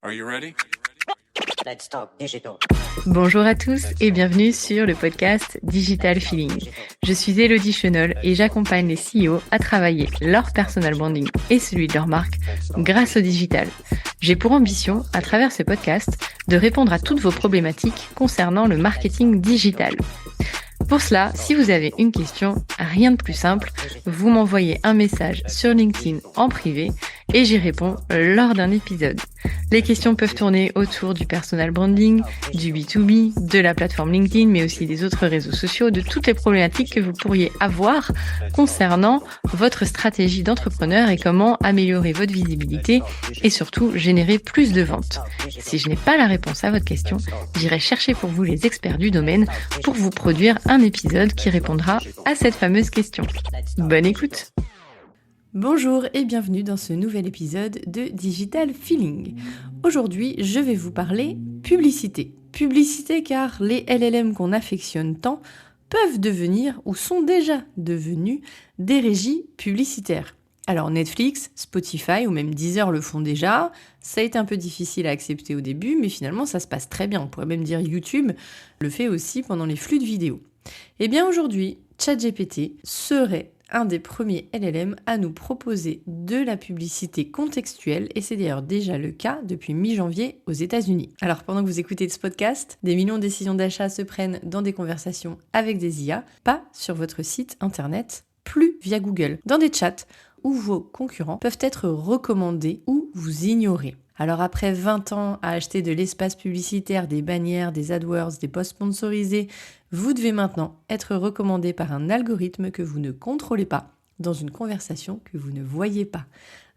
Are you ready? Let's talk digital. Bonjour à tous et bienvenue sur le podcast Digital Feeling. Je suis Elodie Chenol et j'accompagne les CEO à travailler leur personal branding et celui de leur marque grâce au digital. J'ai pour ambition, à travers ce podcast, de répondre à toutes vos problématiques concernant le marketing digital. Pour cela, si vous avez une question, rien de plus simple, vous m'envoyez un message sur LinkedIn en privé et j'y réponds lors d'un épisode. Les questions peuvent tourner autour du personal branding, du B2B, de la plateforme LinkedIn, mais aussi des autres réseaux sociaux, de toutes les problématiques que vous pourriez avoir concernant votre stratégie d'entrepreneur et comment améliorer votre visibilité et surtout générer plus de ventes. Si je n'ai pas la réponse à votre question, j'irai chercher pour vous les experts du domaine pour vous produire un épisode qui répondra à cette fameuse question. Bonne écoute! Bonjour et bienvenue dans ce nouvel épisode de Digital Feeling. Aujourd'hui, je vais vous parler publicité. Publicité car les LLM qu'on affectionne tant peuvent devenir ou sont déjà devenus des régies publicitaires. Alors Netflix, Spotify ou même Deezer le font déjà. Ça a été un peu difficile à accepter au début, mais finalement ça se passe très bien. On pourrait même dire YouTube le fait aussi pendant les flux de vidéos. Eh bien aujourd'hui, ChatGPT serait un des premiers LLM à nous proposer de la publicité contextuelle et c'est d'ailleurs déjà le cas depuis mi-janvier aux États-Unis. Alors pendant que vous écoutez ce podcast, des millions de décisions d'achat se prennent dans des conversations avec des IA, pas sur votre site internet, plus via Google, dans des chats où vos concurrents peuvent être recommandés ou vous ignorer. Alors après 20 ans à acheter de l'espace publicitaire, des bannières, des AdWords, des posts sponsorisés, vous devez maintenant être recommandé par un algorithme que vous ne contrôlez pas dans une conversation que vous ne voyez pas.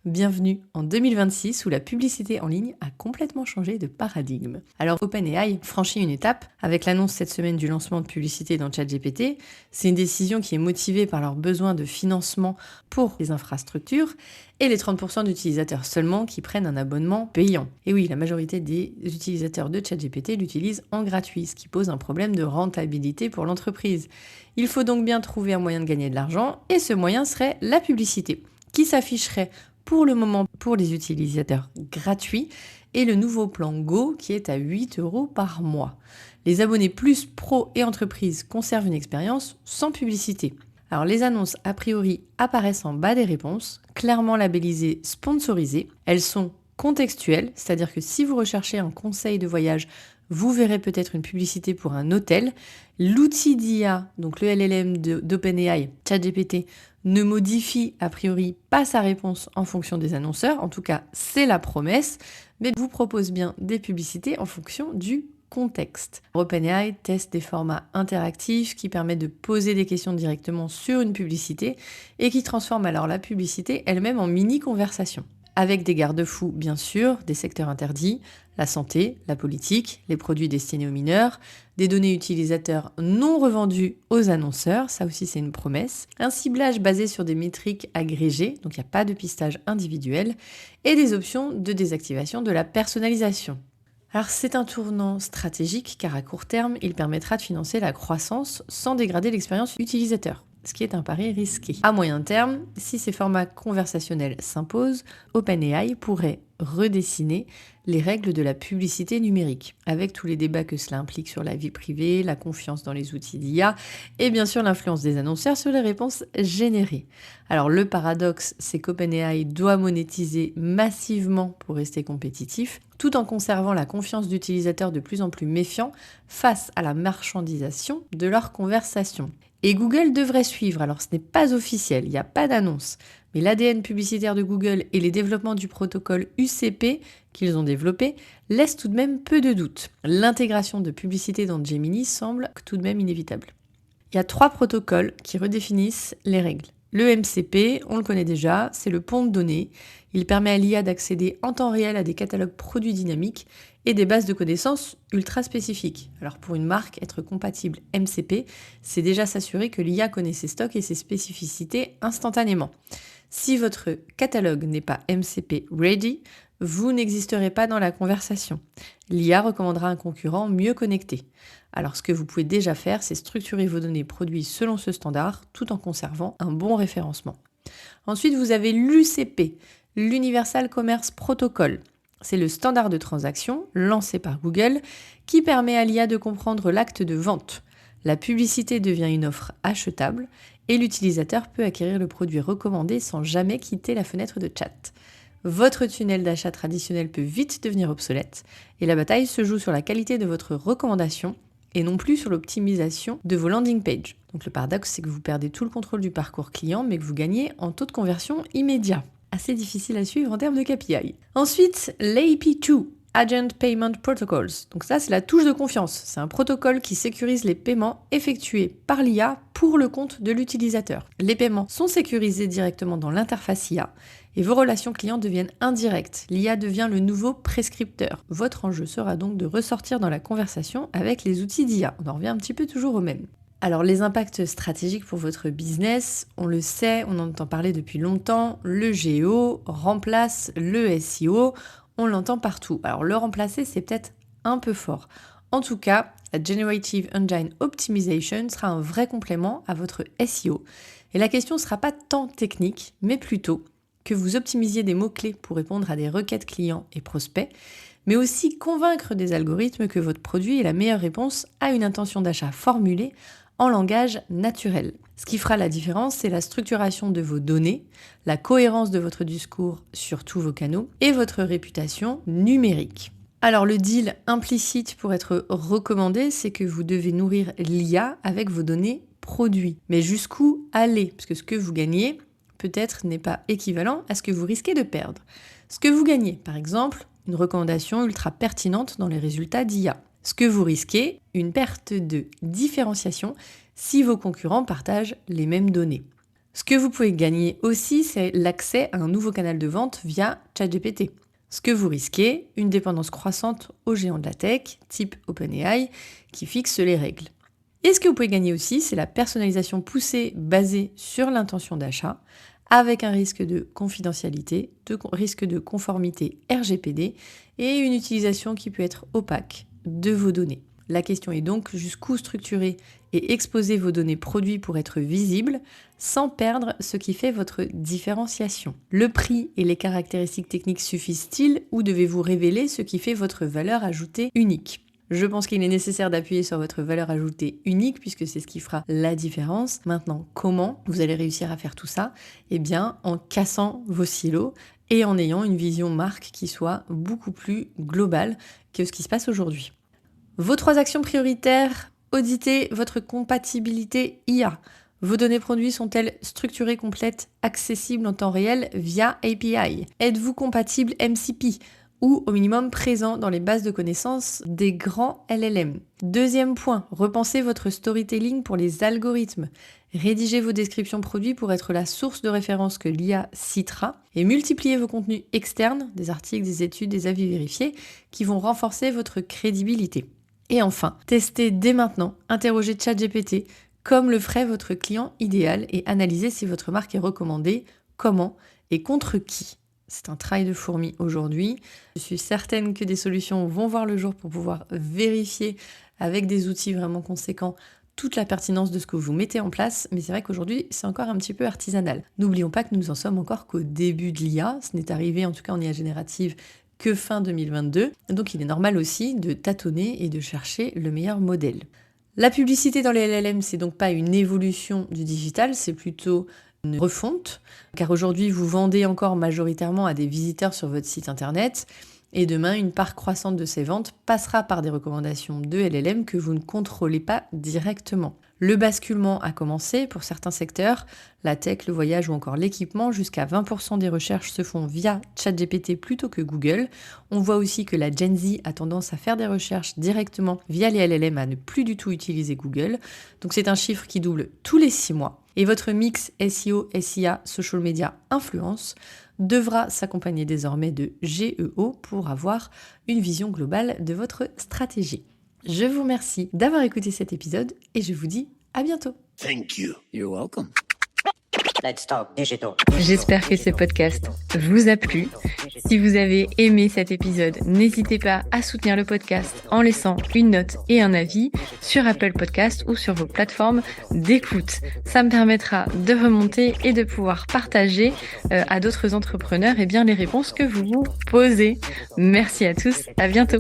Bienvenue en 2026 où la publicité en ligne a complètement changé de paradigme. Alors OpenAI franchit une étape avec l'annonce cette semaine du lancement de publicité dans ChatGPT. C'est une décision qui est motivée par leur besoin de financement pour les infrastructures et les 30% d'utilisateurs seulement qui prennent un abonnement payant. Et oui, la majorité des utilisateurs de ChatGPT l'utilisent en gratuit, ce qui pose un problème de rentabilité pour l'entreprise. Il faut donc bien trouver un moyen de gagner de l'argent et ce moyen serait la publicité qui s'afficherait pour le moment pour les utilisateurs gratuits et le nouveau plan Go qui est à 8 € par mois. Les abonnés plus pro et entreprises conservent une expérience sans publicité. Alors les annonces a priori apparaissent en bas des réponses, clairement labellisées sponsorisées. Elles sont contextuelles, c'est-à-dire que si vous recherchez un conseil de voyage, vous verrez peut-être une publicité pour un hôtel. L'outil d'IA, donc le LLM d'OpenAI, ChatGPT, ne modifie a priori pas sa réponse en fonction des annonceurs. En tout cas, c'est la promesse, mais vous propose bien des publicités en fonction du contexte. OpenAI teste des formats interactifs qui permettent de poser des questions directement sur une publicité et qui transforment alors la publicité elle-même en mini-conversation. Avec des garde-fous, bien sûr, des secteurs interdits, la santé, la politique, les produits destinés aux mineurs, des données utilisateurs non revendues aux annonceurs, ça aussi c'est une promesse, un ciblage basé sur des métriques agrégées, donc il n'y a pas de pistage individuel, et des options de désactivation de la personnalisation. Alors c'est un tournant stratégique car à court terme, il permettra de financer la croissance sans dégrader l'expérience utilisateur, ce qui est un pari risqué. À moyen terme, si ces formats conversationnels s'imposent, OpenAI pourrait redessiner les règles de la publicité numérique, avec tous les débats que cela implique sur la vie privée, la confiance dans les outils d'IA et bien sûr l'influence des annonceurs sur les réponses générées. Alors le paradoxe, c'est qu'OpenAI doit monétiser massivement pour rester compétitif, tout en conservant la confiance d'utilisateurs de plus en plus méfiants face à la marchandisation de leurs conversations. Et Google devrait suivre, alors ce n'est pas officiel, il n'y a pas d'annonce, mais l'ADN publicitaire de Google et les développements du protocole UCP qu'ils ont développé laissent tout de même peu de doute. L'intégration de publicité dans Gemini semble tout de même inévitable. Il y a 3 protocoles qui redéfinissent les règles. Le MCP, on le connaît déjà, c'est le pont de données. Il permet à l'IA d'accéder en temps réel à des catalogues produits dynamiques et des bases de connaissances ultra spécifiques. Alors pour une marque, être compatible MCP, c'est déjà s'assurer que l'IA connaît ses stocks et ses spécificités instantanément. Si votre catalogue n'est pas MCP ready, vous n'existerez pas dans la conversation. L'IA recommandera un concurrent mieux connecté. Alors ce que vous pouvez déjà faire, c'est structurer vos données produites selon ce standard, tout en conservant un bon référencement. Ensuite, vous avez l'UCP, l'Universal Commerce Protocol. C'est le standard de transaction lancé par Google qui permet à l'IA de comprendre l'acte de vente. La publicité devient une offre achetable et l'utilisateur peut acquérir le produit recommandé sans jamais quitter la fenêtre de chat. Votre tunnel d'achat traditionnel peut vite devenir obsolète et la bataille se joue sur la qualité de votre recommandation et non plus sur l'optimisation de vos landing pages. Donc le paradoxe, c'est que vous perdez tout le contrôle du parcours client mais que vous gagnez en taux de conversion immédiat. Assez difficile à suivre en termes de KPI. Ensuite, l'AP2, Agent Payment Protocols. Donc ça, c'est la touche de confiance. C'est un protocole qui sécurise les paiements effectués par l'IA pour le compte de l'utilisateur. Les paiements sont sécurisés directement dans l'interface IA et vos relations clients deviennent indirectes. L'IA devient le nouveau prescripteur. Votre enjeu sera donc de ressortir dans la conversation avec les outils d'IA. On en revient un petit peu toujours au même. Alors les impacts stratégiques pour votre business, on le sait, on en entend parler depuis longtemps, le SEO remplace le SEO, on l'entend partout. Alors le remplacer, c'est peut-être un peu fort. En tout cas, la Generative Engine Optimization sera un vrai complément à votre SEO. Et la question ne sera pas tant technique, mais plutôt que vous optimisiez des mots-clés pour répondre à des requêtes clients et prospects, mais aussi convaincre des algorithmes que votre produit est la meilleure réponse à une intention d'achat formulée en langage naturel. Ce qui fera la différence, c'est la structuration de vos données, la cohérence de votre discours sur tous vos canaux et votre réputation numérique. Alors le deal implicite pour être recommandé, c'est que vous devez nourrir l'IA avec vos données produits. Mais jusqu'où aller? Parce que ce que vous gagnez, peut-être n'est pas équivalent à ce que vous risquez de perdre. Ce que vous gagnez, par exemple, une recommandation ultra pertinente dans les résultats d'IA. Ce que vous risquez, une perte de différenciation si vos concurrents partagent les mêmes données. Ce que vous pouvez gagner aussi, c'est l'accès à un nouveau canal de vente via ChatGPT. Ce que vous risquez, une dépendance croissante aux géants de la tech, type OpenAI, qui fixe les règles. Et ce que vous pouvez gagner aussi, c'est la personnalisation poussée basée sur l'intention d'achat, avec un risque de confidentialité, risque de conformité RGPD et une utilisation qui peut être opaque de vos données. La question est donc jusqu'où structurer et exposer vos données produits pour être visibles sans perdre ce qui fait votre différenciation. Le prix et les caractéristiques techniques suffisent-ils ou devez-vous révéler ce qui fait votre valeur ajoutée unique ? Je pense qu'il est nécessaire d'appuyer sur votre valeur ajoutée unique puisque c'est ce qui fera la différence. Maintenant, comment vous allez réussir à faire tout ça ? Eh bien, en cassant vos silos et en ayant une vision marque qui soit beaucoup plus globale que ce qui se passe aujourd'hui. Vos 3 actions prioritaires, auditez votre compatibilité IA. Vos données produits sont-elles structurées, complètes, accessibles en temps réel via API ? Êtes-vous compatible MCP ? Ou au minimum présent dans les bases de connaissances des grands LLM. Deuxième point, repensez votre storytelling pour les algorithmes. Rédigez vos descriptions produits pour être la source de référence que l'IA citera et multipliez vos contenus externes, des articles, des études, des avis vérifiés, qui vont renforcer votre crédibilité. Et enfin, testez dès maintenant, interrogez ChatGPT comme le ferait votre client idéal et analysez si votre marque est recommandée, comment et contre qui. C'est un travail de fourmi aujourd'hui. Je suis certaine que des solutions vont voir le jour pour pouvoir vérifier avec des outils vraiment conséquents toute la pertinence de ce que vous mettez en place, mais c'est vrai qu'aujourd'hui, c'est encore un petit peu artisanal. N'oublions pas que nous en sommes encore qu'au début de l'IA. Ce n'est arrivé, en tout cas en IA générative, que fin 2022. Donc il est normal aussi de tâtonner et de chercher le meilleur modèle. La publicité dans les LLM, c'est donc pas une évolution du digital, c'est plutôt une refonte, car aujourd'hui vous vendez encore majoritairement à des visiteurs sur votre site internet et demain une part croissante de ces ventes passera par des recommandations de LLM que vous ne contrôlez pas directement. Le basculement a commencé pour certains secteurs, la tech, le voyage ou encore l'équipement, jusqu'à 20% des recherches se font via ChatGPT plutôt que Google. On voit aussi que la Gen Z a tendance à faire des recherches directement via les LLM, à ne plus du tout utiliser Google. Donc c'est un chiffre qui double tous les 6 mois. Et votre mix SEO, SIA, social media, influence devra s'accompagner désormais de GEO pour avoir une vision globale de votre stratégie. Je vous remercie d'avoir écouté cet épisode et je vous dis à bientôt. Thank you. You're welcome. Let's talk digital. J'espère que ce podcast vous a plu. Si vous avez aimé cet épisode, n'hésitez pas à soutenir le podcast en laissant une note et un avis sur Apple Podcast ou sur vos plateformes d'écoute. Ça me permettra de remonter et de pouvoir partager à d'autres entrepreneurs les réponses que vous vous posez. Merci à tous, à bientôt.